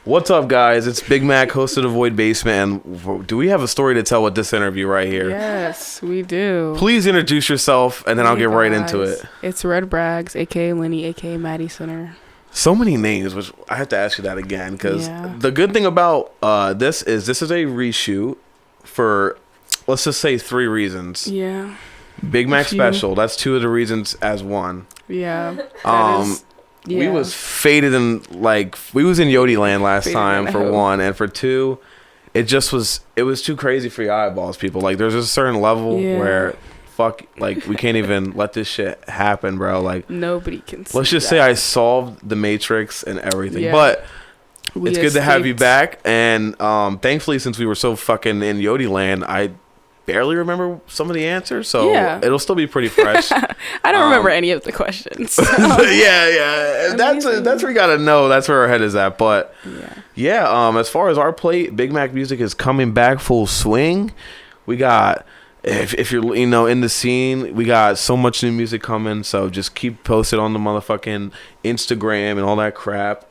What's up, guys? It's Big Mac, host of theVoidbasement, and do we have a story to tell with this interview right here? Yes, we do. Please introduce yourself, and then I'll get right into it. It's redbrags, aka Lenny, aka Maddie Center. So many names, which I have to ask you that again, because the good thing about this is a reshoot for, let's just say, 3 reasons. Yeah. Big Mac special. That's 2 of the reasons as one. Yeah. Yeah. We was faded in, like, we was in Yodi land last time for 1, and for 2, it was too crazy for your eyeballs, people. Like, there's a certain level where like, we can't even let this shit happen, bro. Like, nobody can see let's just say I solved the Matrix and everything. Yeah. But it's good to have you back, and thankfully, since we were so fucking in Yodi land, I barely remember some of the answers, so it'll still be pretty fresh. I don't remember any of the questions. So. yeah. That's where you gotta know. That's where our head is at. But as far as our plate, Big Mac music is coming back full swing. We got, if you're in the scene, we got so much new music coming. So just keep posted on the motherfucking Instagram and all that crap.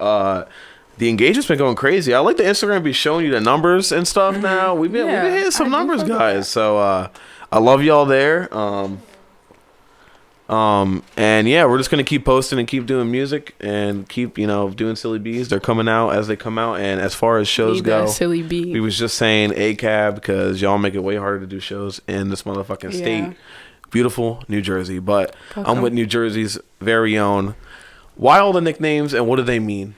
The engagement's been going crazy. I like the Instagram be showing you the numbers and stuff now. We've been hitting some numbers, guys. So I love y'all there. And we're just gonna keep posting and keep doing music and keep doing silly bees. They're coming out as they come out. And as far as shows go, silly bee. We was just saying ACAB because y'all make it way harder to do shows in this motherfucking state. Beautiful New Jersey, but I'm with New Jersey's very own. Why all the nicknames and what do they mean?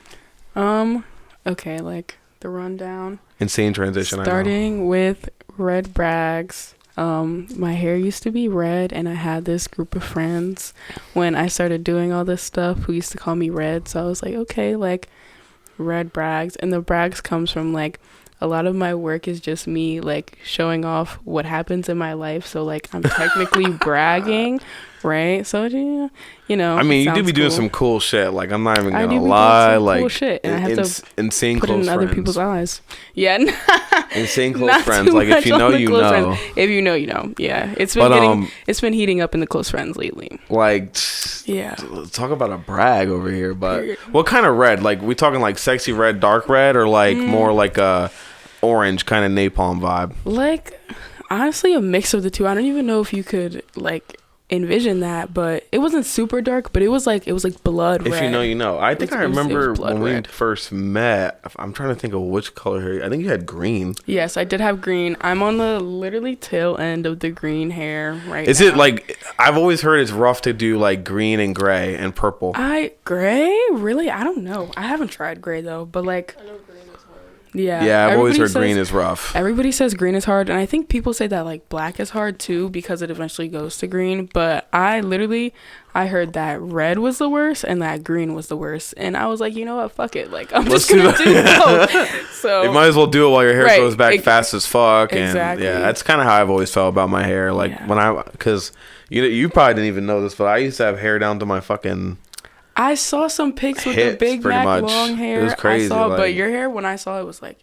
Okay, like the rundown. Insane transition. Starting with redbrags. My hair used to be red, and I had this group of friends when I started doing all this stuff who used to call me Red. So I was like, okay, like redbrags, and the brags comes from like a lot of my work is just me like showing off what happens in my life. So like I'm technically bragging. Right, so I mean, you do be doing some cool shit. Like, I'm not even gonna lie. Like, cool shit, and I have to insane put close it in friends. other people's eyes. Yeah, insane close friends. Like, if you know, you know. If you know, you know. Yeah, it's been heating up in the close friends lately. Like, talk about a brag over here. But what kind of red? Like, we talking like sexy red, dark red, or like more like a orange kind of napalm vibe? Like, honestly, a mix of the two. I don't even know if you could like envision that, but it wasn't super dark, but it was like blood red. If you know, you know. I think I remember when we first met. I'm trying to think of which color hair. I think you had green. Yes, I did have green. I'm on the literally tail end of the green hair right Is now. it like, I've always heard it's rough to do like green and gray and purple. Gray? Really? I don't know. I haven't tried gray though, but like, I know green is hard. Yeah, I've always heard green is rough. Everybody says green is hard, and I think people say that like black is hard too because it eventually goes to green. But I heard that red was the worst and that green was the worst, and I was like, you know what, fuck it, like I'm just gonna do both. So you might as well do it while your hair grows back fast as fuck. Exactly. And that's kind of how I've always felt about my hair. Like because you probably didn't even know this, but I used to have hair down to my fucking. I saw some pics with the Big Mac long hair. It was crazy. But your hair, when I saw it, was like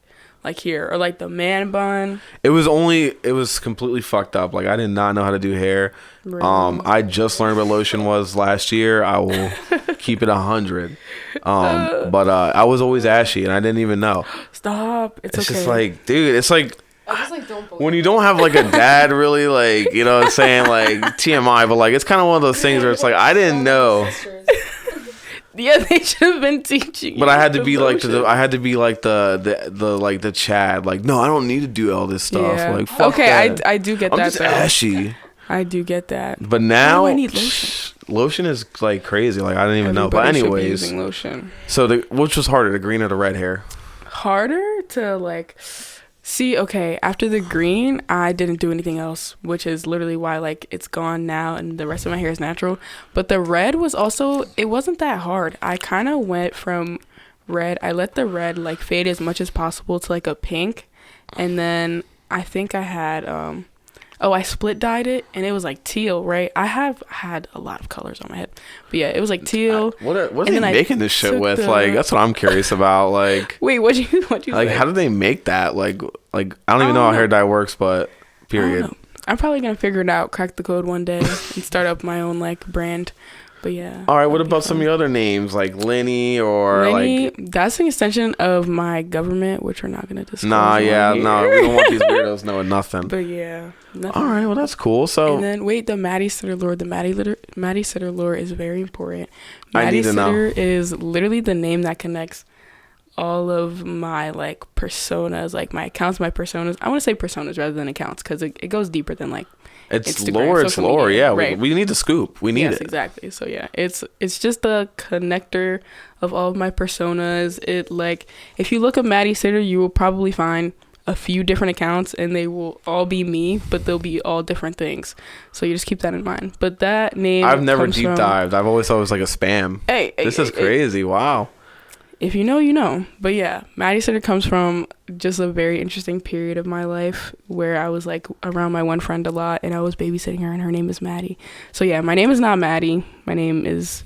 here, or like the man bun. It was completely fucked up. Like, I did not know how to do hair. Really? I just learned what lotion was last year. I will keep it 100. But I was always ashy, and I didn't even know. Stop. It's okay. Just like, dude, it's like. I just like don't believe when you don't have like a dad, really, like, you know what I'm saying, like TMI, but like it's kind of one of those things where it's like I didn't know. Yeah, they should have been teaching. But I had to be like the Chad. Like, no, I don't need to do all this stuff. Yeah. Like, fuck that. I do get that. I'm just ashy. I do get that. But now I need lotion. Lotion is like crazy. Like, I didn't even know. But anyways, using lotion. So which was harder, the green or the red hair? Harder to like. See, okay, after the green, I didn't do anything else, which is literally why, like, it's gone now and the rest of my hair is natural. But the red was also, it wasn't that hard. I kind of went from red, I let the red, like, fade as much as possible to, like, a pink. And then I think I had, I split dyed it, and it was, like, teal, right? I have had a lot of colors on my head. But, yeah, it was, like, teal. What are they making this shit with? Like, that's what I'm curious about. Like, wait, what'd you like, say? how do they make that? Like I don't even know how hair dye works, but period. I'm probably going to figure it out, crack the code one day, and start up my own, like, brand. But yeah. All right, what about some of your other names, like Lenny or Lenny, like? That's an extension of my government, which we're not gonna discuss. Nah, we don't want these weirdos knowing nothing. But yeah. Nothing. All right, well that's cool. So and then wait, the Maddie Sitter lore. The Maddie Sitter lore is very important. I need to know. Maddie Sitter is literally the name that connects all of my like personas, like my accounts, my personas. I want to say personas rather than accounts because it goes deeper than like. It's Instagram, it's lore. Media, Yeah, right. we need the scoop. We need it. Exactly. So yeah, it's just the connector of all of my personas. It like if you look at Maddie Sitter, you will probably find a few different accounts, and they will all be me, but they'll be all different things. So you just keep that in mind. But that name, I've never deep dived. I've always thought it was like a spam. This is crazy. Wow. If you know, you know. But yeah, Maddie Sitter comes from just a very interesting period of my life where I was like around my one friend a lot, and I was babysitting her, and her name is Maddie. So yeah, my name is not Maddie. My name is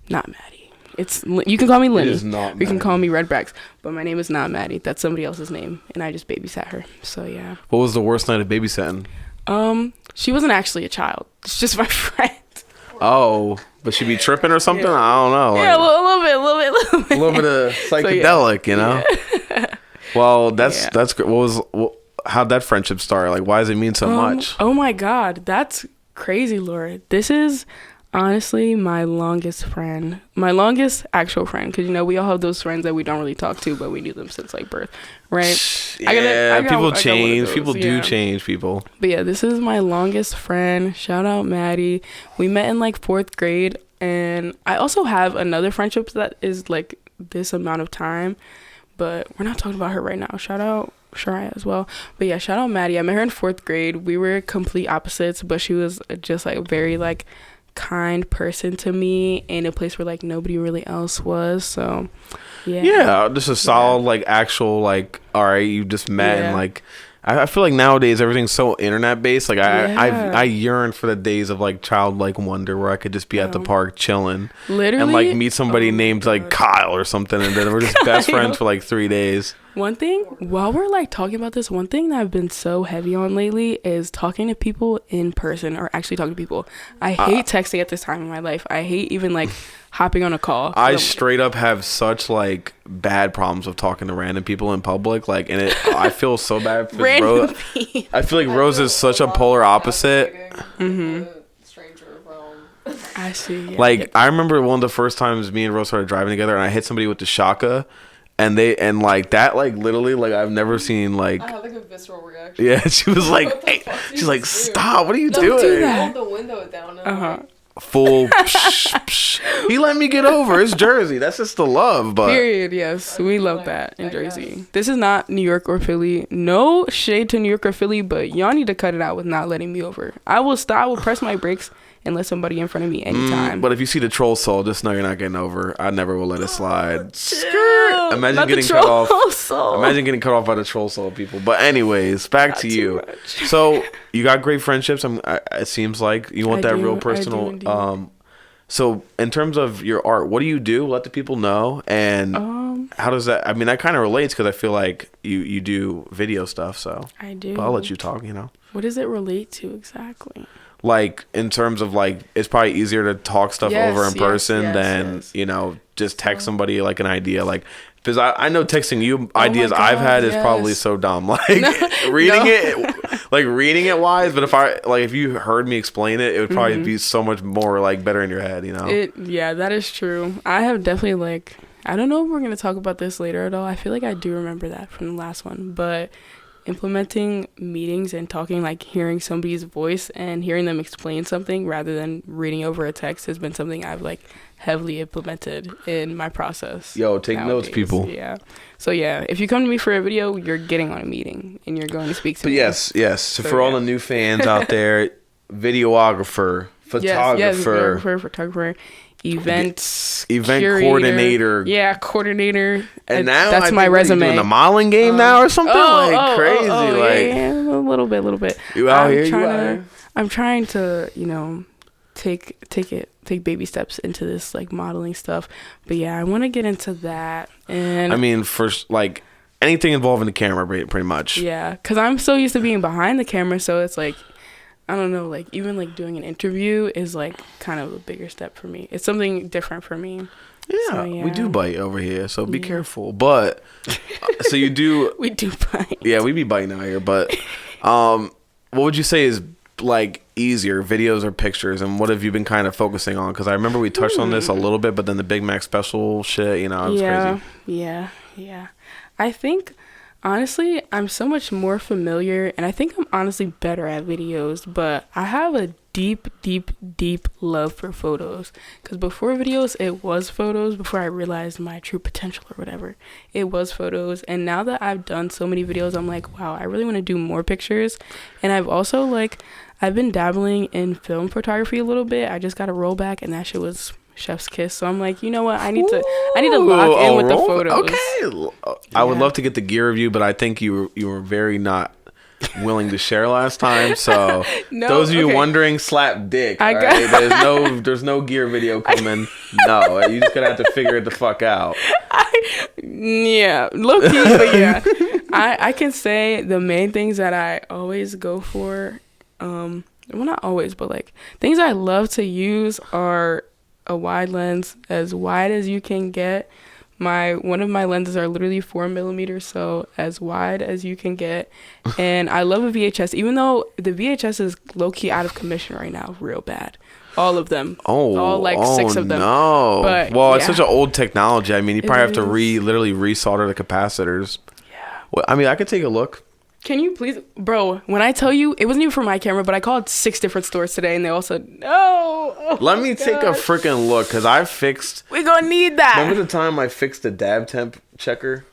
not Maddie. You can call me Lenny. It is not Maddie. You can call me redbrags, but my name is not Maddie. That's somebody else's name, and I just babysat her. So yeah. What was the worst night of babysitting? She wasn't actually a child. It's just my friend. Oh, but she be tripping or something? Yeah. I don't know. Yeah, a little bit. A little bit of psychedelic, you know? Yeah. Well, that's great. How'd that friendship start? Like, why does it mean so much? Oh my God, that's crazy, Laura. This is honestly my longest friend. My longest actual friend. Because, we all have those friends that we don't really talk to, but we knew them since, like, birth. Right? Yeah, people change. People do change people. But yeah, this is my longest friend. Shout out Maddie. We met in, like, 4th grade. And I also have another friendship that is, like, this amount of time. But we're not talking about her right now. Shout out Shariah as well. But yeah, shout out Maddie. I met her in 4th grade. We were complete opposites, but she was just, like, a very, like, kind person to me in a place where like nobody really else was. So yeah, just a solid like actual like all right, you just met and like I feel like nowadays everything's so internet based. Like I yearn for the days of like childlike wonder where I could just be at the park chilling, literally, and like meet somebody named like Kyle or something, and then we're just best friends for like 3 days. One thing, while we're like talking about this, one thing that I've been so heavy on lately is talking to people in person, or actually talking to people. I hate texting at this time in my life. I hate even like hopping on a call. I straight up have such like bad problems with talking to random people in public. Like, and I feel so bad for Rose. I feel like Rose is such a polar opposite. I see. Yeah. Like, I remember one of the first times me and Rose started driving together, and I hit somebody with the shaka. And like that, like literally, like I've never seen like. I had like a visceral reaction. Yeah, she was like, "Hey," she's like, "Stop! What are you doing?" Do that. Hold the window down. Full. He let me get over. It's Jersey. That's just the love. But period. Yes, we love that in Jersey. This is not New York or Philly. No shade to New York or Philly, but y'all need to cut it out with not letting me over. I will stop. I will press my brakes and let somebody in front of me anytime. But if you see the troll soul, just know you're not getting over. I never will let it slide. Imagine getting cut off. Imagine getting cut off by the troll soul people. But anyways, back to you. So you got great friendships. It seems like you want that real personal. So in terms of your art, what do you do? Let the people know. And how does that? I mean, that kind of relates because I feel like you do video stuff. So I do. But I'll let you talk. What does it relate to exactly? Like in terms of like it's probably easier to talk stuff over in person than just text somebody like an idea, like because I know texting you ideas I've had is probably so dumb, like reading it wise, but if you heard me explain it would probably be so much more like better in your head, that is true. I have definitely I don't know if we're going to talk about this later at all. I feel like I do remember that from the last one, but implementing meetings and talking, like hearing somebody's voice and hearing them explain something rather than reading over a text has been something I've like heavily implemented in my process. Yo, take notes, people. Yeah. So yeah, if you come to me for a video, you're getting on a meeting and you're going to speak to me. Yes. So for all the new fans out there, videographer, photographer, event coordinator. Yeah, coordinator. And now that's my resume. Doing the modeling game now or something crazy. Yeah, a little bit. You out here? I'm trying to, take baby steps into this like modeling stuff. But yeah, I want to get into that. And I mean, first like anything involving the camera, pretty much. Yeah, because I'm so used to being behind the camera, so it's like I don't know, like even like doing an interview is like kind of a bigger step for me. It's something different for me. Yeah, So, yeah. we do bite over here, so be careful. But so you do. We do bite. Yeah, we be biting out here. But what would you say is like easier, videos or pictures? And what have you been kind of focusing on? Because I remember we touched on this a little bit, but then the Big Mac special shit, you know, it was crazy. Yeah. I think honestly, I'm so much more familiar, and I think I'm honestly better at videos, but I have a deep love for photos. Because before videos, it was photos. Before I realized my true potential or whatever, it was photos. And now that I've done so many videos, I'm like, wow, I really want to do more pictures. And I've also I've been dabbling in film photography a little bit. I just got a rollback, and that shit was chef's kiss. So I'm like, you know what? I need to lock in with the photos. Okay. I would love to get the gear review, but I think you were very not willing to share last time. So those of you wondering, slap dick. There's no gear video coming. No, you just gonna have to figure it the fuck out. Low key, but yeah. I can say the main things that I always go for, well, not always, but like things I love to use are a wide lens, as wide as you can get. One of my lenses are literally 4mm, so as wide as you can get. And I love a VHS, even though the VHS is low-key out of commission right now, real bad. All of them. All 6 of them. No. But, it's such an old technology. I mean, you probably have to literally resolder the capacitors. Yeah. Well, I mean, I could take a look. Can you please, bro, when I tell you, it wasn't even for my camera, but I called 6 different stores today, and they all said, no. Let me take a freaking look, because I fixed... We're going to need that. Remember the time I fixed the dab temp checker?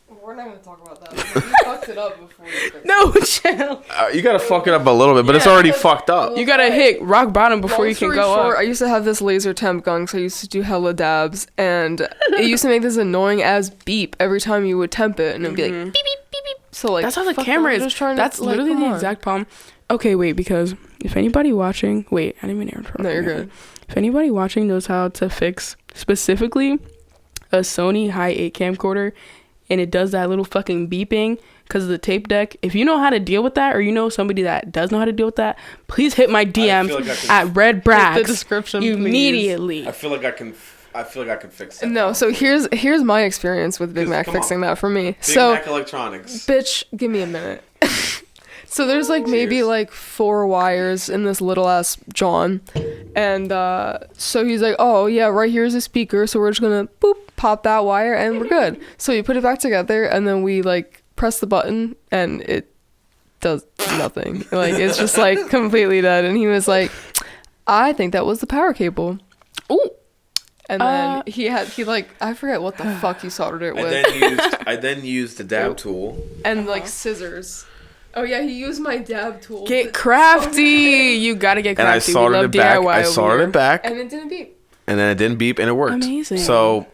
We're not going to talk about that. You fucked it up before you fixed it. No, chill. You got to fuck it up a little bit, but it's already fucked up. You got to hit rock bottom before you can go up. I used to have this laser temp gun, so I used to do hella dabs, and it used to make this annoying ass beep every time you would temp it, and it would be like, beep, beep, beep, beep. So like, that's how the camera is. That's literally the exact problem. Okay, wait, because if anybody watching, I didn't even interrupt. No, you're good. If anybody watching knows how to fix specifically a Sony High 8 camcorder, and it does that little fucking beeping because of the tape deck, if you know how to deal with that, or you know somebody that does know how to deal with that, please hit my DMs at redbrags the description immediately. Please. I feel like I can fix that. No, so here's my experience with Big Mac fixing that for me. Big Mac Electronics. Bitch, give me a minute. So there's maybe 4 wires in this little ass John, and so he's like, oh yeah, right here's a speaker, so we're just gonna boop pop that wire and we're good. So you put it back together, and then we press the button, and it does nothing. It's just completely dead. And he was like, I think that was the power cable. Ooh. And then I forget what the fuck he soldered it with. I then used the dab tool and scissors. Oh yeah, he used my dab tool. Get crafty. You gotta get crafty. And I soldered it back. And it didn't beep. And then it didn't beep, and it worked. Amazing. So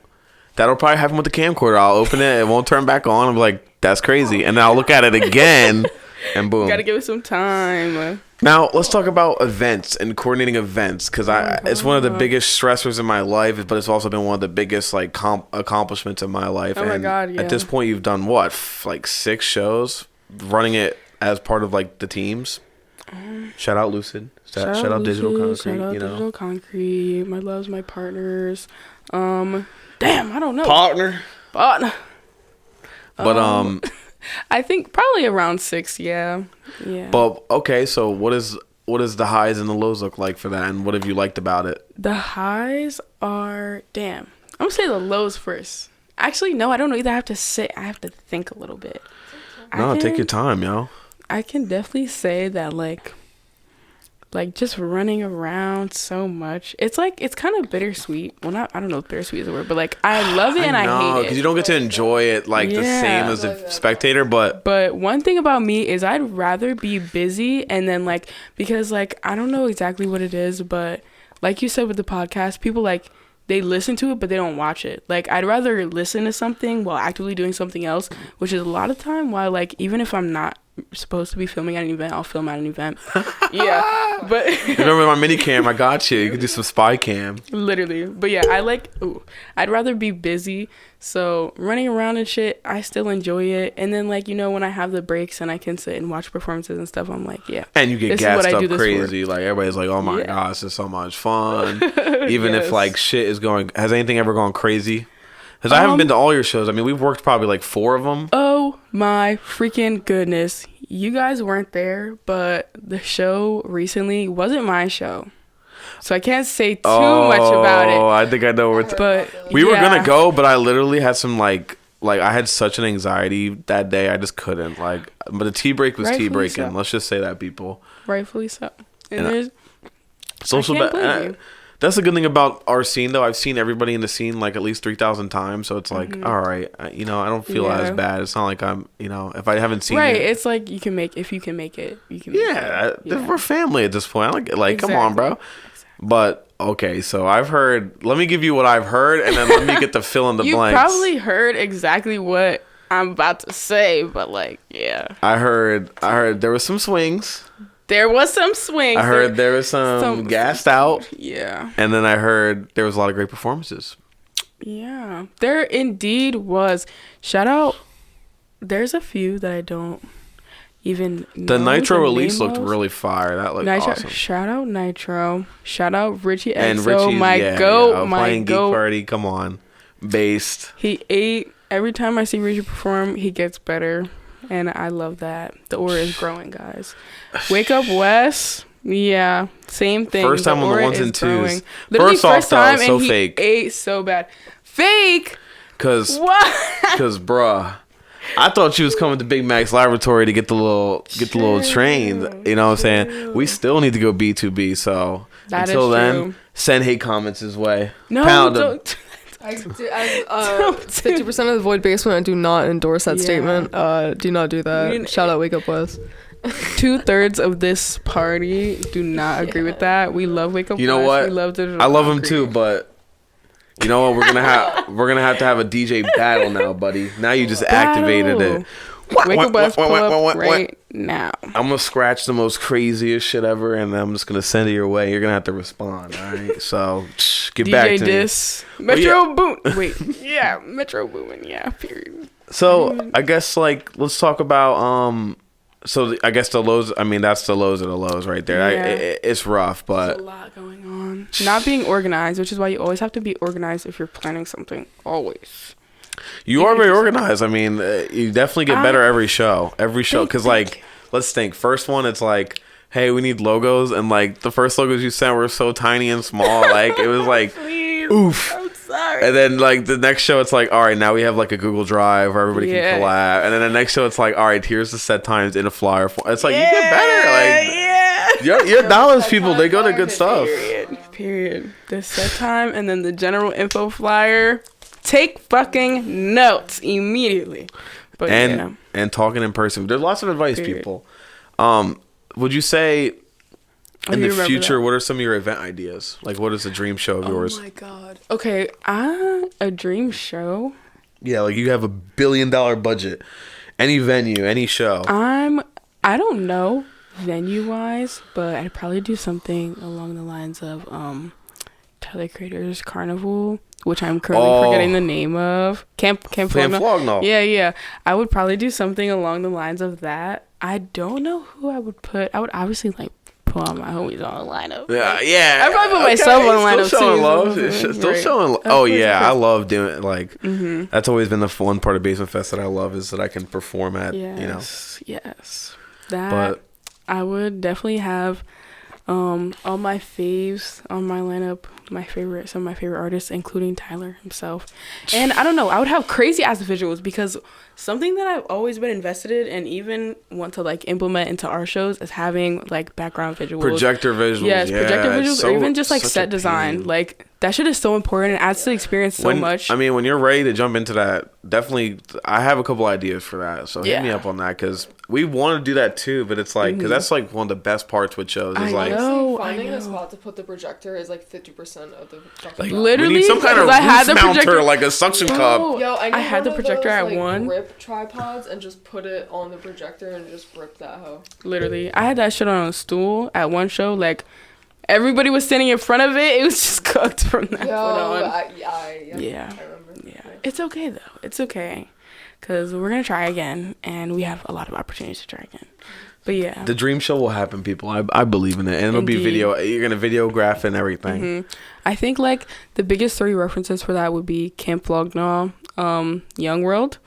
that'll probably happen with the camcorder. I'll open it, it won't turn back on. I'm like, that's crazy. And then I'll look at it again, and boom. Gotta give it some time. Now let's talk about events and coordinating events, because it's one of the biggest stressors in my life, but it's also been one of the biggest accomplishments in my life. Oh my God, yeah. At this point, you've done what, 6 shows, running it as part of the teams. Shout out Lucid. Shout out Digital Concrete. Shout out Digital Concrete. My loves, my partners. Damn, I don't know. Partner. But I think probably around 6. Yeah. But okay, so what is the highs and the lows look like for that, and what have you liked about it? The highs are I'm gonna say the lows first. Actually, no, I don't either. I have to think a little bit. No, take your time, yo. I can definitely say that just running around so much. It's kind of bittersweet. Well, I don't know if bittersweet is a word, but I love it and I hate it. Because you don't get to enjoy it the same as a spectator, but one thing about me is I'd rather be busy and then because I don't know exactly what it is, but like you said with the podcast, people they listen to it, but they don't watch it. I'd rather listen to something while actively doing something else, which is a lot of time while, even if I'm not supposed to be filming at an event, I'll film at an event. Yeah, but remember my mini cam? I got you. You could do some spy cam. Literally. But yeah, I'd rather be busy. So running around and shit, I still enjoy it. And then like, you know, when I have the breaks and I can sit and watch performances and stuff, I'm like, yeah. And you get gassed up crazy. Like everybody's like, oh my gosh, this is so much fun. Even if like shit is going, has anything ever gone crazy? Because I haven't been to all your shows. I mean, we've worked probably like 4 of them. Oh my freaking goodness. You guys weren't there, but the show recently wasn't my show. So I can't say too much about it. Oh, I think I know where we were going to go, but I literally had some like I had such an anxiety that day. I just couldn't but the tea break was tea breaking. So. Let's just say that, people. Rightfully so. And there's social that's the good thing about our scene, though. I've seen everybody in the scene like at least 3,000 times, so it's like, all right, you know, I don't feel as bad. It's not like I'm, you know, if I haven't seen it. It's like if you can make it, you can make it. We're family at this point. I like exactly. Come on, bro. Exactly. But, okay, so I've heard, let me give you what I've heard, and then let me get to fill in the blanks. You probably heard exactly what I'm about to say, but like, yeah. I heard there was some swings. There was some swings. I heard there was some gassed out. Yeah. And then I heard there was a lot of great performances. Yeah. There indeed was. Shout out. There's a few that I don't even know. The Nitro release looked really fire. That looked awesome. Shout out Nitro. Shout out Richie and XO. Richie's, my goat. My playing goat. Geek Party. Come on. Based. He ate. Every time I see Richie perform, he gets better. And I love that. The aura is growing, guys. Wake Up West. Yeah. Same thing. First time on the ones and twos. Literally first time, and so he fake. Ate so bad. Fake? Cause what? Cause bruh. I thought you was coming to Big Mac's laboratory to get the little train. You know what I'm saying? We still need to go B2B, so that until then, true. Send hate comments his way. No, Pound don't. 50% of the Void Basement, I do not endorse that statement. Do not do that. Shout out Wake Up West. 2/3 of this party do not agree with that. We love Wake Up West. You know what? We love I love him too, but you know what? We're gonna have to have a DJ battle now, buddy. Now you just activated it. Wake Up West, pull up right now. I'm gonna scratch the most craziest shit ever, and I'm just gonna send it your way. You're gonna have to respond. All right, so get DJ back to Dis. Me. Metro Boom. Wait, yeah, Metro Boomin. Yeah, period. So I guess like let's talk about So I guess the lows. I mean, that's the lows of the lows right there. Yeah. It's rough, but there's a lot going on. Not being organized, which is why you always have to be organized if you're planning something. Always. You are very organized. I mean, you definitely get better every show. Because, like, let's think. First one, it's like, hey, we need logos. And, like, the first logos you sent were so tiny and small. Like, it was like, please, oof. I'm sorry. And then, like, the next show, it's like, all right, now we have, like, a Google Drive where everybody can collab. And then the next show, it's like, all right, here's the set times in a flyer form. It's like, you get better. Like, your knowledge people, they go to good stuff. Period. The set time and then the general info flyer. Take fucking notes immediately. But and talking in person. There's lots of advice, people. Would you say in the future, what are some of your event ideas? Like, what is a dream show of yours? Oh my god. Okay, a dream show. Yeah, like you have $1 billion budget. Any venue, any show. I don't know venue wise, but I'd probably do something along the lines of Telecreators Carnival, which I'm currently forgetting the name of. Camp Flogno. Yeah. I would probably do something along the lines of that. I don't know who I would put. I would obviously like put all my homies on the lineup. Yeah. I'd probably put myself on the lineup too. Still showing love. Oh yeah, I love doing it. Like that's always been the fun part of Basement Fest that I love is that I can perform at. Yes. But I would definitely have all my faves on my lineup, some of my favorite artists, including Tyler himself. And I don't know, I would have crazy ass visuals because something that I've always been invested in and even want to like implement into our shows is having like background visuals. Projector visuals. Yes, projector visuals, or even just like set design. Like that shit is so important. It adds to the experience so much. I mean, when you're ready to jump into that, definitely, I have a couple ideas for that. So hit me up on that because we want to do that too. But it's like, because that's like one of the best parts with shows. Is like finding a spot to put the projector is like 50% of the fucking Like, Literally, we need some kind of because I had roof the mounter, projector- like a suction cup. Yo, I had the projector at like, one. Rip tripods and just put it on the projector and just rip that hoe. Literally, I had that shit on a stool at one show. Like, everybody was standing in front of it. It was just cooked from that point on. Yeah. I remember. Yeah, it's okay though. It's okay, cause we're gonna try again, and we have a lot of opportunities to try again. But yeah, The dream show will happen, people. I believe in it, and it'll be Indeed. video. You're gonna videograph and everything. Mm-hmm. I think like the biggest 3 references for that would be Camp Flognaw, Young World,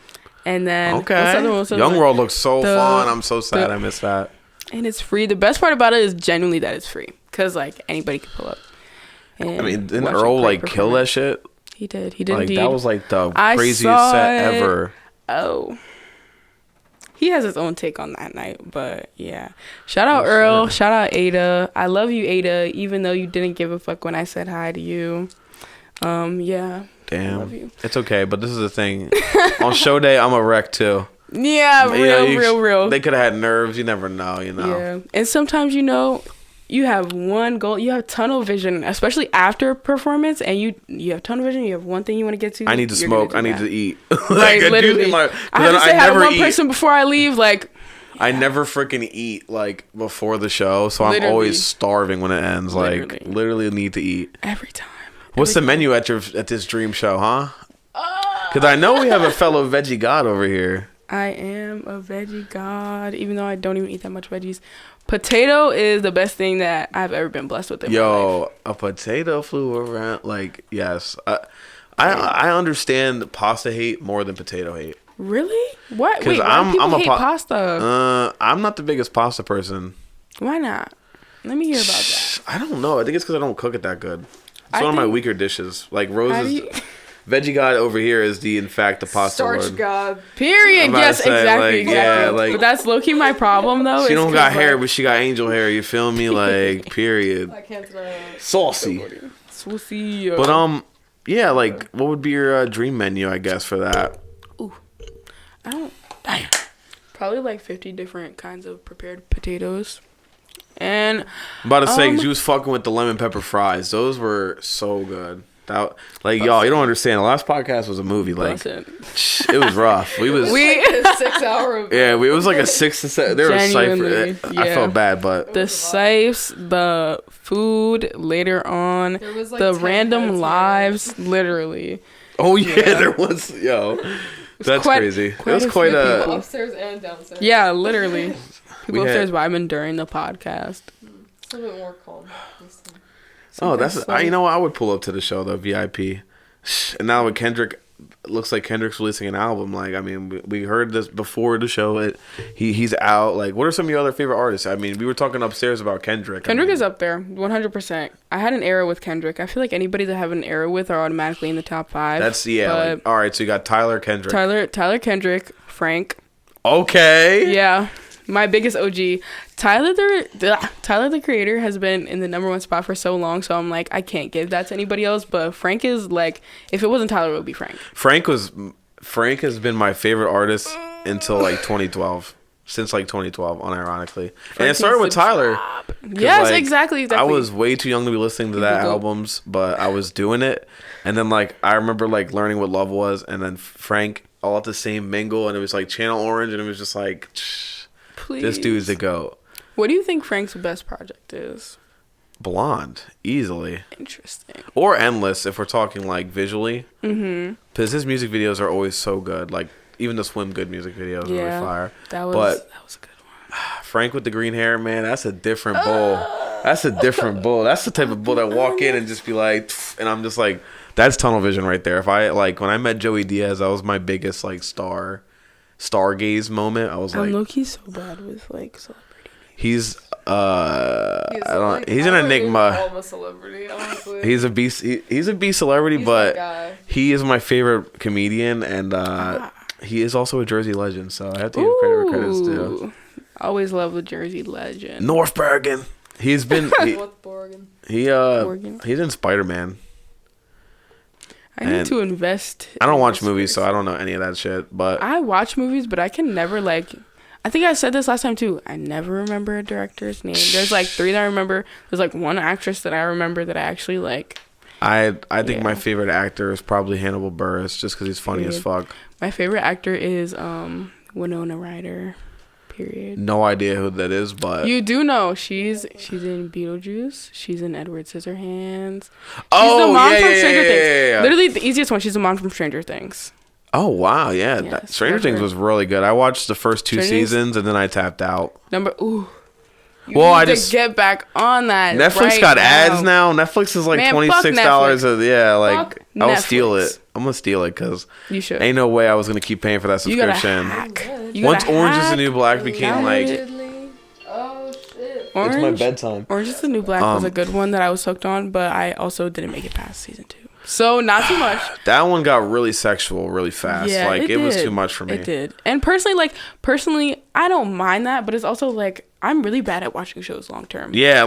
and then what's the other one? Young World looks so fun. I'm so sad I missed that. And it's free. The best part about it is genuinely that it's free, cause like anybody can pull up. I mean, didn't Earl like kill that shit? He did. He did. Like indeed. that was like the I craziest saw set it. ever. Oh. He has his own take on that night, but yeah. Shout out Earl. Shout out Ada. I love you, Ada, even though you didn't give a fuck when I said hi to you. Yeah. Damn. I love you. It's okay, but this is the thing. On show day, I'm a wreck too. Yeah, real. They could have had nerves. You never know, you know. Yeah. And sometimes, you have one goal. You have tunnel vision, especially after performance, and you have tunnel vision. You have one thing you want to get to. I need to smoke. I need to eat. Like literally. I have to say hi to one person before I leave. Like, I never freaking eat like before the show, so I'm always starving when it ends. Like, literally need to eat every time. What's the menu at this dream show, huh? Because I know we have a fellow veggie god over here. I am a veggie god, even though I don't even eat that much veggies. Potato is the best thing that I've ever been blessed with in my life. A potato flew around. Like, yes. I understand pasta hate more than potato hate. Really? What? Wait, why do people hate pasta? I'm not the biggest pasta person. Why not? Let me hear about that. I don't know. I think it's because I don't cook it that good. It's one of my weaker dishes. Like, Rose's veggie god over here is in fact the pasta starch lord. god. Period. Yes, exactly. Yeah, like, but that's low-key my problem though. She don't got hair, but she got angel hair. You feel me? Like, period. I can't deny that. Saucy. But yeah, like, what would be your dream menu? I guess for that. Ooh, I don't. Damn. Probably like 50 different kinds of prepared potatoes. And I'm about to say, 'cause you was fucking with the lemon pepper fries. Those were so good. Like, y'all, you don't understand. The last podcast was a movie. Like, it was rough. It was like a 6 hour. Yeah, it was like a 6 to 7. There was cipher. Yeah. I felt bad, but the sipes, the food later on, like the random lives, literally. Oh yeah, there was. Yo, that's crazy. It was quite a upstairs and downstairs. Yeah, literally. People upstairs vibing during the podcast. It's a bit more calm this time. You know what? I would pull up to the show though, VIP. And now with Kendrick, looks like Kendrick's releasing an album. Like, I mean, we heard this before the show. He's out. Like, what are some of your other favorite artists? I mean, we were talking upstairs about Kendrick. Kendrick is up there, 100%. I had an era with Kendrick. I feel like anybody that I have an era with are automatically in the top 5. Like, all right, so you got Tyler Kendrick. Tyler Kendrick, Frank. Okay. Yeah. My biggest OG, Tyler the Creator has been in the #1 spot for so long, so I'm like, I can't give that to anybody else. But Frank is like, if it wasn't Tyler, it would be Frank. Frank has been my favorite artist until like 2012. Since like 2012, unironically. And it started with Tyler. Yes, exactly. I was way too young to be listening to that albums, but I was doing it. And then like I remember like learning what love was, and then Frank all at the same mingle, and it was like Channel Orange, and it was just like, please. This dude's the GOAT. What do you think Frank's best project is? Blonde, easily. Interesting. Or Endless, if we're talking like visually. Mm-hmm. Because his music videos are always so good. Like even the Swim Good music videos are really fire. That was a good one. Frank with the green hair, man, that's a different bull. That's a different bull. That's the type of bull that walk in and just be like, and I'm just like, that's tunnel vision right there. If I like when I met Joey Diaz, that was my biggest like stargaze moment. I was like, look, he's so bad with like celebrity. He's an enigma. I'm a celebrity, honestly. He's a beast. He's a beast celebrity, but he is my favorite comedian, and he is also a Jersey legend. So I have to give credit where credit's due. Always love the Jersey legend. North Bergen. He's been. Bergen. He's in Spider-Man. I need to invest. I don't watch movies, so I don't know any of that shit. But I watch movies, but I can never like. I think I said this last time too. I never remember a director's name. There's like 3 that I remember. There's like 1 actress that I remember that I actually like. I think my favorite actor is probably Hannibal Buress, just because he's funny as fuck. My favorite actor is Winona Ryder. Period. No idea who that is, but you do know she's in Beetlejuice. She's in Edward Scissorhands. She's the mom from Stranger Things. Yeah. Literally the easiest one. She's the mom from Stranger Things. Oh wow, yeah. Stranger Things was really good. I watched the first 2 seasons and then I tapped out. I just get back on that. Netflix got ads now. Netflix is like $26. I'll steal it. I'm gonna steal it because you should. Ain't no way I was gonna keep paying for that subscription. Once Orange is the New Black became like, oh shit, it's my bedtime. Orange is the New Black was a good one that I was hooked on, but I also didn't make it past season 2. So not too much. That one got really sexual really fast. Yeah, it was too much for me. It did. And personally, I don't mind that, but it's also like I'm really bad at watching shows long term. Yeah,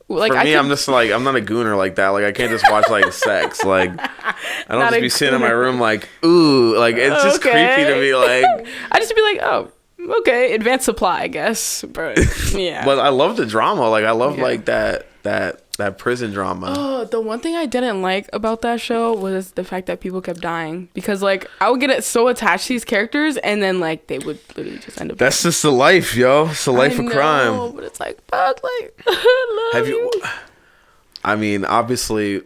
for me, I'm just like, I'm not a gooner like that. Like, I can't just watch like sex. Like, I don't just be sitting in my room like, ooh, like it's just creepy to me. Like, I just be like, oh, okay, advanced supply, I guess. But yeah. But I love the drama. Like, I love like that prison drama. Oh, the one thing I didn't like about that show was the fact that people kept dying, because like I would get so attached to these characters and then like they would literally just end up That's just the life, yo. It's the life of crime. But it's like, fuck, like I love you. I mean, obviously,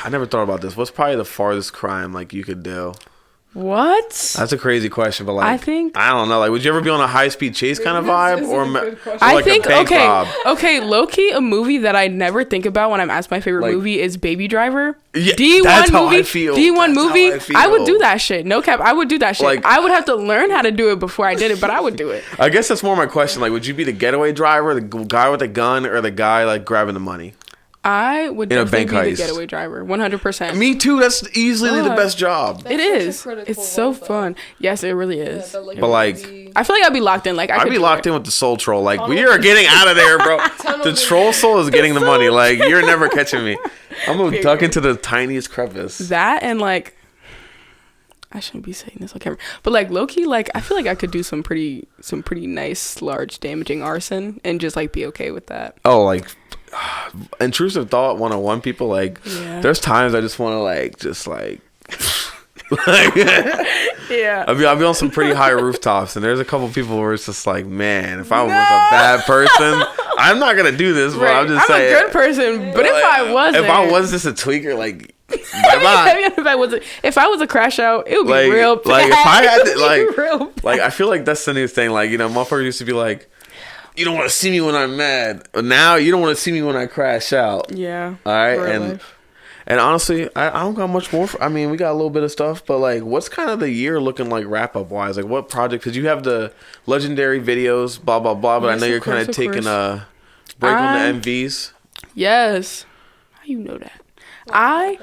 I never thought about this. What's probably the farthest crime like you could do? What? That's a crazy question, but like I don't know. Like, would you ever be on a high-speed chase kind of vibe, or like a bank rob? Okay, low-key, a movie that I never think about when I'm asked my favorite movie is Baby Driver. Yeah, D1 that's movie. How I feel. D1 movie. I would do that shit. No cap. I would do that shit. Like, I would have to learn how to do it before I did it, but I would do it. I guess that's more my question. Like, would you be the getaway driver, the guy with the gun, or the guy like grabbing the money? I would definitely be the getaway driver, 100%. Me too. That's easily the best job. It is. It's so fun. Yes, it really is. Yeah, but like, I feel like I'd be locked in. Like, I'd be locked in with the soul troll. Like, we are getting out of there, bro. The troll soul is getting the money. Like, you're never catching me. I'm gonna duck into the tiniest crevice. That and like, I shouldn't be saying this on camera, but like low-key, like I feel like I could do some pretty nice, large, damaging arson and just like be okay with that. Oh, like intrusive thought 101 people. Like, there's times I just want to like yeah. I'll be on some pretty high rooftops, and there's a couple people where it's just like, man, if I was a bad person, I'm not gonna do this. But I'm just saying, I'm a good person. But if I was just a tweaker, like, bye-bye. If I was a crash out, it would be real bad. Like, if I had to, like I feel like that's the new thing. Like, you know, motherfuckers used to be like, you don't want to see me when I'm mad. But now you don't want to see me when I crash out. Yeah. All right. And honestly, I don't got much more. I mean, we got a little bit of stuff, but like, what's kind of the year looking like wrap up wise? Like, what project? Because you have the legendary videos, blah blah blah. But I know you're kind of taking a break on the MVs. Yes. How you know that? Wait.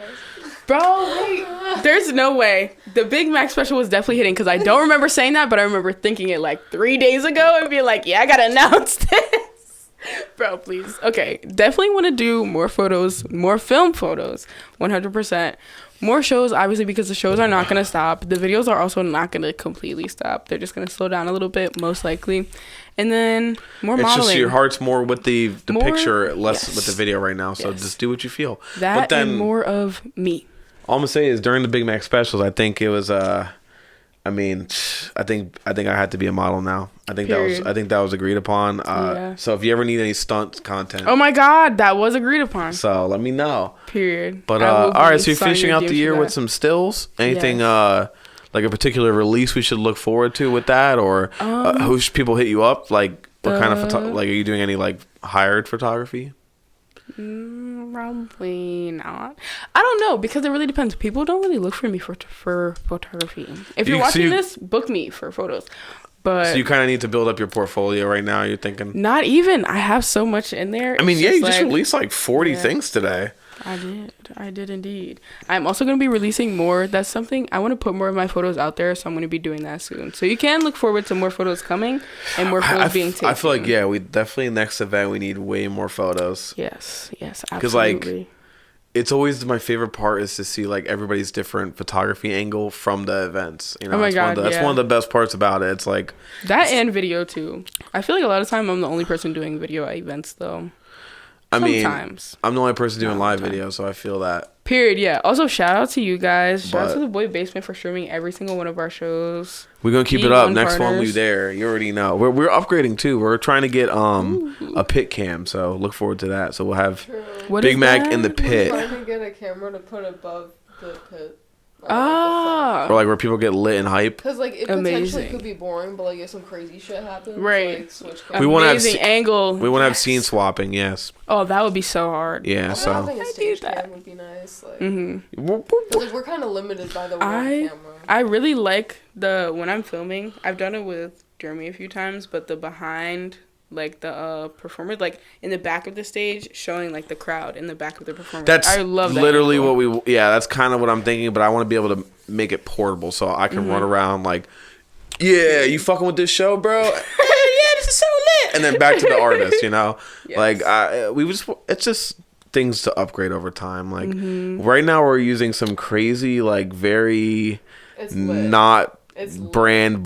There's no way. The Big Mac special was definitely hitting, because I don't remember saying that, but I remember thinking it like 3 days ago and being like, yeah, I gotta announce this. Bro, please. Okay, definitely want to do more photos, more film photos, 100%. More shows, obviously, because the shows are not going to stop. The videos are also not going to completely stop. They're just going to slow down a little bit, most likely. And then more modeling. It's just your heart's more with the picture, less with the video right now. So just do what you feel. That, but then, and more of me. All I'm going to say is during the Big Mac specials, I think it was... I mean, I think I had to be a model now. I think that was agreed upon. So if you ever need any stunt content, oh my God, that was agreed upon. So let me know. Period. But all right, so you're finishing out the year with some stills. Anything like a particular release we should look forward to with that, or who should people hit you up? Like, what kind of like, are you doing any like hired photography? Probably not. I don't know, because it really depends. People don't really look for me for photography. If you're watching this, book me for photos. But so you kind of need to build up your portfolio right now. You're thinking? Not even. I have so much in there. I mean, you just released like 40 things today. I did indeed. I'm also going to be releasing more. That's something I want to put more of my photos out there, so I'm going to be doing that soon. So you can look forward to more photos coming and more photos being taken. I feel like we definitely next event we need way more photos. Yes, absolutely. Because like, it's always my favorite part is to see like everybody's different photography angle from the events. You know, oh my God, that's one of the best parts about it. It's like that and video too. I feel like a lot of time I'm the only person doing video at events though. Sometimes. I'm the only person doing live video, so I feel that. Period. Yeah. Also, shout out to you guys. Shout out to the Void Basement for streaming every single one of our shows. We're gonna keep it up. Next one we there. You already know. We're upgrading too. We're trying to get a pit cam, so look forward to that. So we'll have Big Mac in the pit. We're trying to get a camera to put above the pit. Or like where people get lit and hype. Because like it potentially could be boring, but like if some crazy shit happens, right? Like, switch we want to have angle. We want to have scene swapping. Yes. Oh, that would be so hard. Yeah. So having a stage cam would be nice. Like, like we're kind of limited by the one camera. I really like when I'm filming. I've done it with Jeremy a few times, but the behind. Like the performer, like in the back of the stage, showing like the crowd in the back of the performer. I love that. Literally what we. Yeah, that's kind of what I'm thinking. But I want to be able to make it portable, so I can run around like, yeah, you fucking with this show, bro? Yeah, this is so lit. And then back to the artist, you know, yes. Like it's just things to upgrade over time. Like right now, we're using some crazy, like very not. It's brand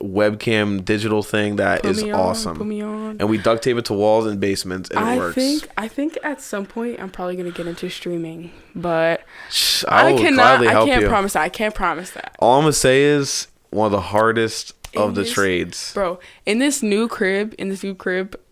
webcam digital thing that is awesome. Put me on. And we duct tape it to walls and basements and it works. I think at some point I'm probably gonna get into streaming, but I can't promise that. I can't promise that. All I'm gonna say is one of the hardest of the trades. Bro, in this new crib,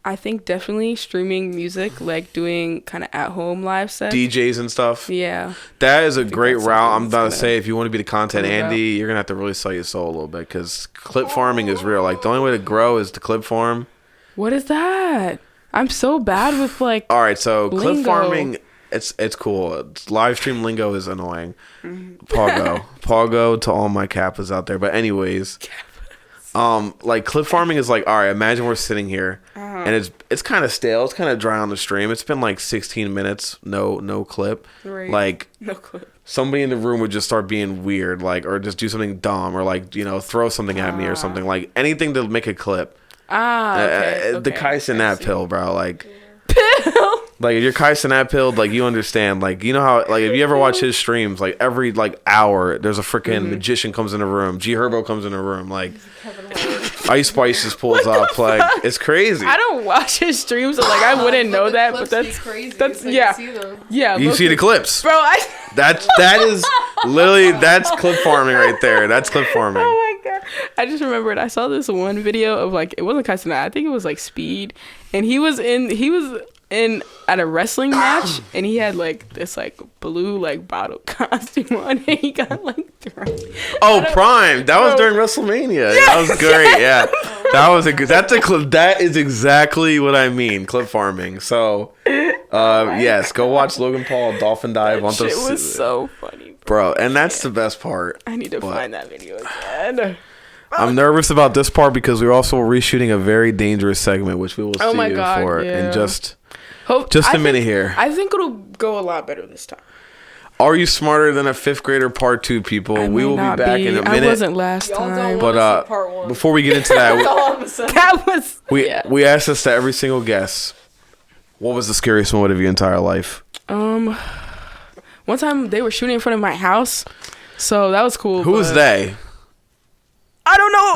I think definitely streaming music, like doing kind of at home live sets. DJs and stuff. Yeah. That is a great route. I'm about to say, if you want to be the content Andy, you're going to have to really sell your soul a little bit because clip farming is real. Like, the only way to grow is to clip farm. What is that? I'm so bad with, like, all right, so lingo. Clip farming, it's cool. Live stream lingo is annoying. Pogo to all my kappas out there. But anyways... like clip farming is like, all right, imagine we're sitting here and it's kind of stale, it's kind of dry on the stream. It's been like 16 minutes, no clip. Right. Like no clip. Somebody in the room would just start being weird, like, or just do something dumb, or like, you know, throw something at me or something, like anything to make a clip. The Kai Cenat pill, bro, like pill. Like if you're Kai Cenat pilled, like you understand, like you know how, like if you ever watch his streams, like every like hour there's a freaking magician comes in the room, G Herbo comes in the room, like Ice Spice just pulls up, like it's crazy. I don't watch his streams, so like I wouldn't know that, but that's crazy. That's like yeah. You see the clips, bro. That is literally that's clip farming right there. That's clip farming. Oh my god! I just remembered I saw this one video of like it wasn't Kai Cenat, I think it was like Speed, and he was in at a wrestling match and he had like this like blue like bottle costume on and he got like thrown. Prime, that was during WrestleMania. That was great. Yeah, that was a good, that is exactly what I mean, clip farming. So yes, go watch Logan Paul dolphin dive on It was so funny, bro, and that's the best part. I need to find that video again. I'm nervous about this part because we're also reshooting a very dangerous segment, which we will see you for in just a minute here. I think it'll go a lot better this time. Are you smarter than a fifth grader part 2, people? We will be back in a minute. I wasn't last time. But before we get into that, we asked this to every single guest. What was the scariest moment of your entire life? One time they were shooting in front of my house, so that was cool. Who was they? I don't know.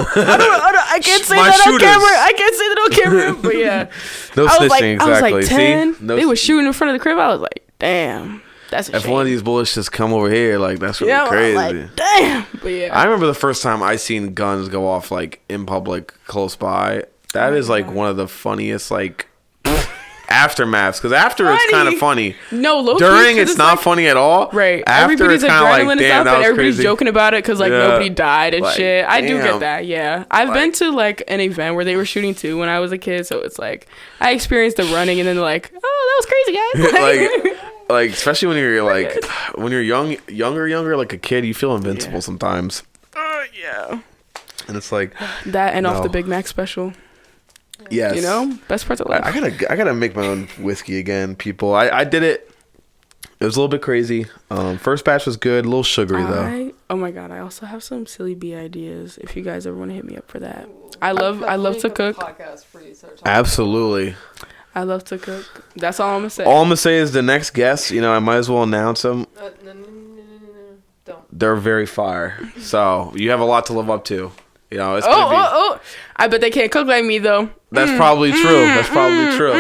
I can't say that on camera. I can't say that on camera. But yeah, no snitching. I was like 10. They were shooting in front of the crib. I was like, damn, that's a shame. If one of these bullets just come over here, like that's really crazy. Like, damn. But yeah, I remember the first time I seen guns go off like in public close by. That is like one of the funniest like aftermaths, because after it's kind of funny. No, during it's not like, funny at all. Right. After everybody's it's kind of like, damn, that was everybody's crazy. Joking about it because like nobody died and like, shit. I do get that. Yeah, I've been to like an event where they were shooting too when I was a kid, so it's like I experienced the running and then like, oh, that was crazy, guys. like especially when you're like when you're younger, like a kid, you feel invincible sometimes. Yeah. And it's like that and off the Big Mac special. Yes. You know, best parts of life. I gotta make my own whiskey again, people. I did it. It was a little bit crazy. First batch was good, a little sugary though. Oh my god, I also have some silly bee ideas. If you guys ever want to hit me up for that, I love to cook. Absolutely. I love to cook. That's all I'm gonna say. All I'm gonna say is the next guest. You know, I might as well announce them. Don't. They're very fire. So you have a lot to live up to. You know, it's I bet they can't cook like me though. That's probably true. That's probably true.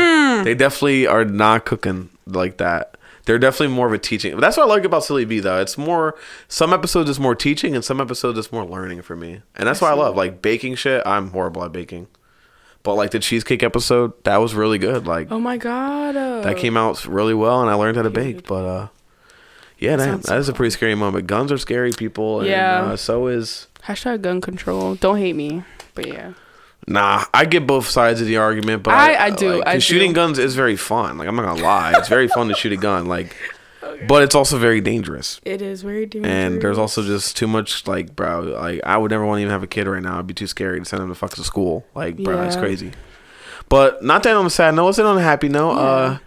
They definitely are not cooking like that. They're definitely more of a teaching. That's what I like about Silly B, though. It's more, some episodes is more teaching, and some episodes is more learning for me. And that's why I love, like, baking shit. I'm horrible at baking. But, like, the cheesecake episode, that was really good. Like, oh my God. that came out really well, and I learned how to bake. But, yeah, that is a pretty scary moment. Guns are scary, people. And so is... # gun control. Don't hate me. But, yeah. Nah, I get both sides of the argument, but I do. Like, shooting guns is very fun. Like, I'm not gonna lie, it's very fun to shoot a gun. Like, but it's also very dangerous. It is very dangerous. And there's also just too much. Like, bro, like I would never want to even have a kid right now. I'd be too scary to send him to school. Like, bro, that's crazy. But not that on a sad note. Let's end on a happy note. Yeah.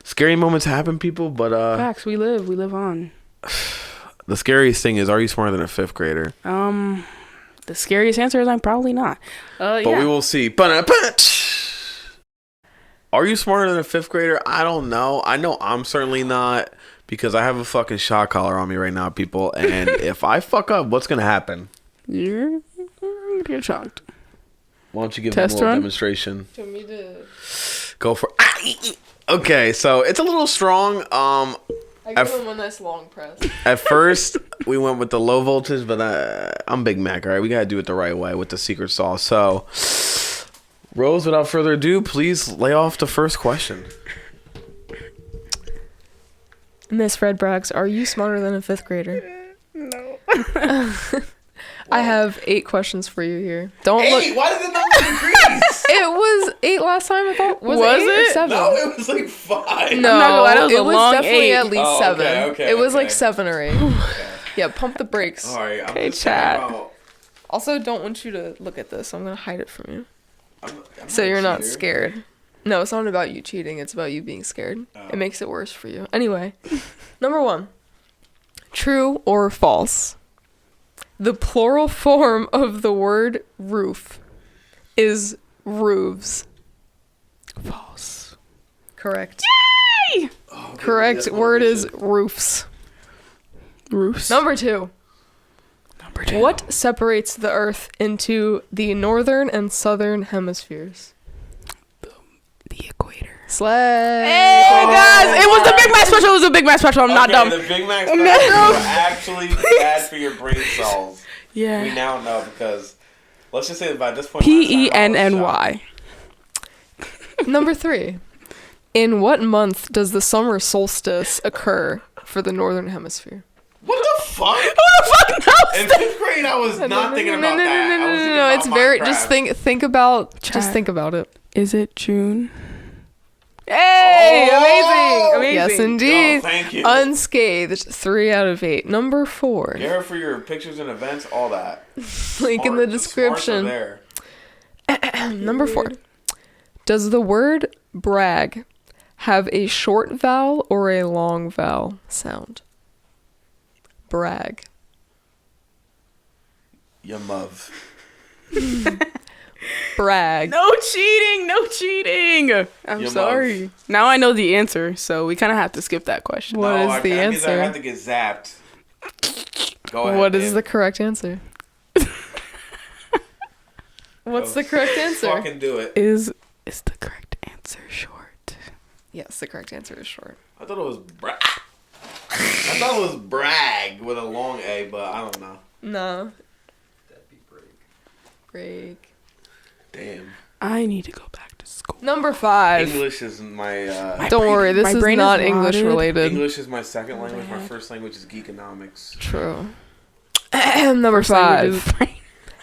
Scary moments happen, people. But facts. We live on. The scariest thing is, are you smarter than a 5th grader? The scariest answer is I'm probably not. But we will see. Are you smarter than a 5th grader? I don't know. I know I'm certainly not, because I have a fucking shot collar on me right now, people. And if I fuck up, what's going to happen? You're gonna get shocked. Why don't you give them a little demonstration? Do you want me to... Go for Okay, so it's a little strong. I give him a nice long press. At first, we went with the low voltage, but I'm Big Mac, all right? We got to do it the right way with the secret sauce. So, Rose, without further ado, please lay off the first question. Miss Redbrags, are you smarter than a 5th grader? No. I have 8 questions for you here. Don't 8? look. Why did the number increase? It was 8 last time, I thought. Was it 7? No, it was like 5. No, it was long definitely 8. at least 7. Okay, it was like 7 or 8. Okay. Yeah, pump the brakes. All right, I'm Okay, just chat. Also, don't want you to look at this. I'm going to hide it from you. I'm So you're not cheater. scared. No, it's not about you cheating. It's about you being scared. It makes it worse for you. Anyway, number 1. True or false? The plural form of the word roof is roofs. False. Correct. Yay! Correct word is roofs. Roofs. Number 2. Number 2. What separates the Earth into the northern and southern hemispheres? The equator. Slay. Hey guys, it was the Big Mac special. It was a Big Mac special. I'm not dumb. The Big Mac special is actually bad for your brain cells. Yeah. We now know, because let's just say that by this point, PENNY. Number 3. In what month does the summer solstice occur for the northern hemisphere? What the fuck? Who the fuck knows? In 5th grade, I was not thinking about that. I was thinking about It's very. Minecraft. Just think about. Chat. Just think about it. Is it June? Hey, Oh! amazing. Yes, indeed. Yo, thank you. Unscathed. 3 out of 8. Number 4. Get her for your pictures and events, all that. Link in the Smarts are description. there. Number 4. Does the word brag have a short vowel or a long vowel sound? Brag. Your move. Brag. No cheating. I'm Your sorry. mouth. Now I know the answer, so we kind of have to skip that question. What is the that means I answer? have to get zapped. Go ahead. What is man. the correct answer? What's the correct answer? Fucking do it. Is the correct answer short? Yes, the correct answer is short. I thought it was I thought it was brag with a long A, but I don't know. No. That'd be break. Damn. I need to go back to school. Number 5. English is my Don't worry, this my is brain not is English rotted. related. English is my second language. My first language is geekonomics. True. Number 5.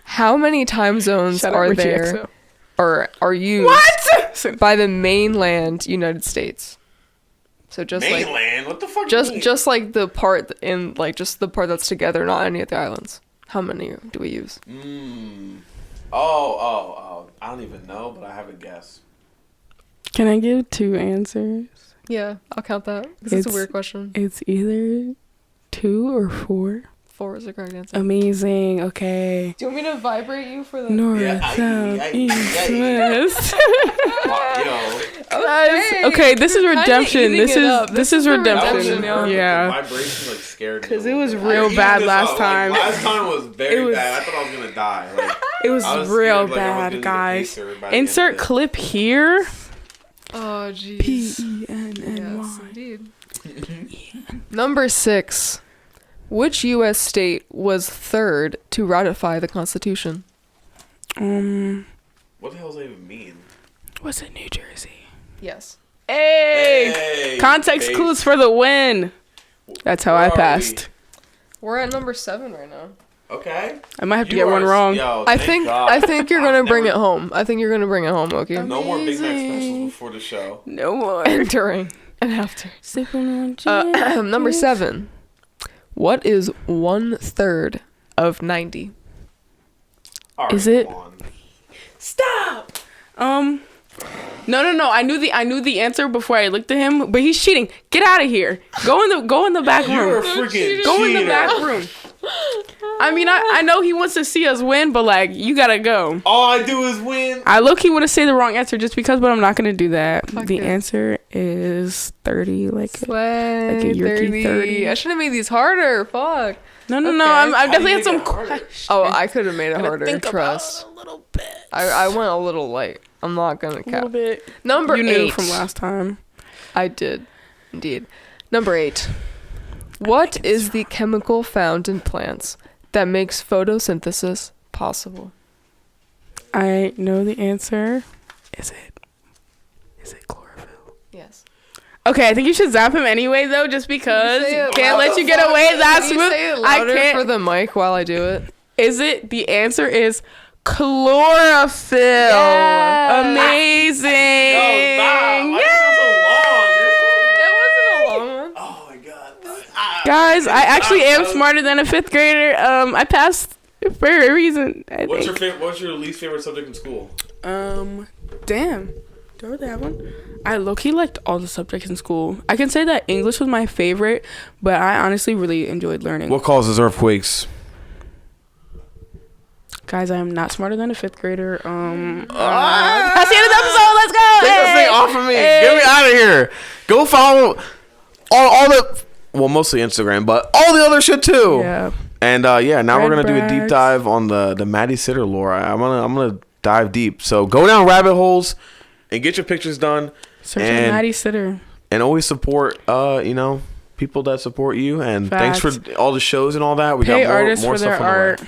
How many time zones are there or are used by the mainland United States? So just mainland? What the fuck? just like the part in like just the part that's together, not any of the islands. How many do we use? Oh. I don't even know, but I have a guess. Can I give 2 answers? Yeah, I'll count that. It's a weird question. It's either 2 or 4. 4 is the correct answer. Amazing. Okay. Do you want me to vibrate you for the North, south, east, west. Okay, this is redemption. This is redemption. Yeah. The vibration like scared me. Because it was real bad last time. Last time was very bad. I thought I was gonna die. Like, it was I was real scared, like, I was bad, gonna guys. get by the end of Insert it. clip here. Oh, jeez. PENNY. Yes, indeed. Number 6. Which U.S. state was third to ratify the Constitution? What the hell does that even mean? Was it New Jersey? Yes. Hey! Context clues for the win. That's how I passed. We're at number 7 right now. Okay. I might have to get one wrong. Yo, I think you're gonna bring it home. I think you're gonna bring it home, Loki. No more Big Mac specials before the show. No more. And during and after. Sipping on Number 7. What is 1/3 of 90? Right, is it? come on. Stop. No. I knew the answer before I looked at him, but he's cheating. Get out of here. Go in the back room. You're a freaking Go in cheater. the back room. I mean, I know he wants to see us win, but like, you gotta go. All I do is win. I low-key want to say the wrong answer just because, but I'm not gonna do that. Fuck the it. answer is 30, like a Yerky 30. 30. I should have made these harder. Fuck. No. Okay. I definitely you had some make it harder? questions. Oh, I could have made it Gotta harder. think Trust. about it a little bit. I went a little light. I'm not gonna A little cap. bit. Number You 8. knew from last time. I did, indeed. Number 8. What is the chemical found in plants that makes photosynthesis possible? I know the answer. Is it chlorophyll? Yes. Okay, I think you should zap him anyway, though, just because. Say it Can't let louder. you get away that Can you smooth. say it I louder can't. for the mic while I do it? Is it? The answer is chlorophyll. Yeah. Amazing. Yo, stop. Why It wasn't a long one. Oh my god. Guys, I actually am smarter than a 5th grader. I passed for a reason. What's your least favorite subject in school? Damn. Do I really have one? I low-key liked all the subjects in school. I can say that English was my favorite, but I honestly really enjoyed learning. What causes earthquakes? Guys, I am not smarter than a 5th grader. That's the end of the episode. Let's go. Take this thing off of me. Hey. Get me out of here. Go follow all the, well, mostly Instagram, but all the other shit too. Yeah. And now we're gonna do a deep Redbrags. dive on the Maddie Sitter lore. I'm gonna dive deep. So go down rabbit holes and get your pictures done. Search And- on Maddie Sitter. And always support people that support you. And Facts. thanks for all the shows and all that. We Pay got more artists for stuff their on the way. art.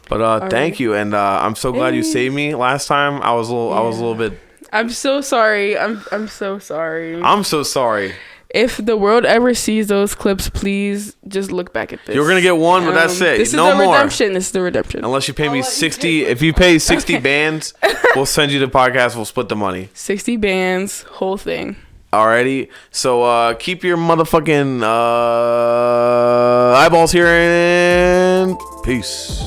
But thank you, and I'm so glad you Hey. saved me last time. I was a little bit. I'm so sorry. I'm so sorry. I'm so sorry. If the world ever sees those clips, please just look back at this. You're gonna get one, but that's it. This is No the more. redemption. This is the redemption. Unless you pay me 60. If you pay 60 bands, we'll send you the podcast. We'll split the money. 60 bands, whole thing. Alrighty. So keep your motherfucking eyeballs here and peace.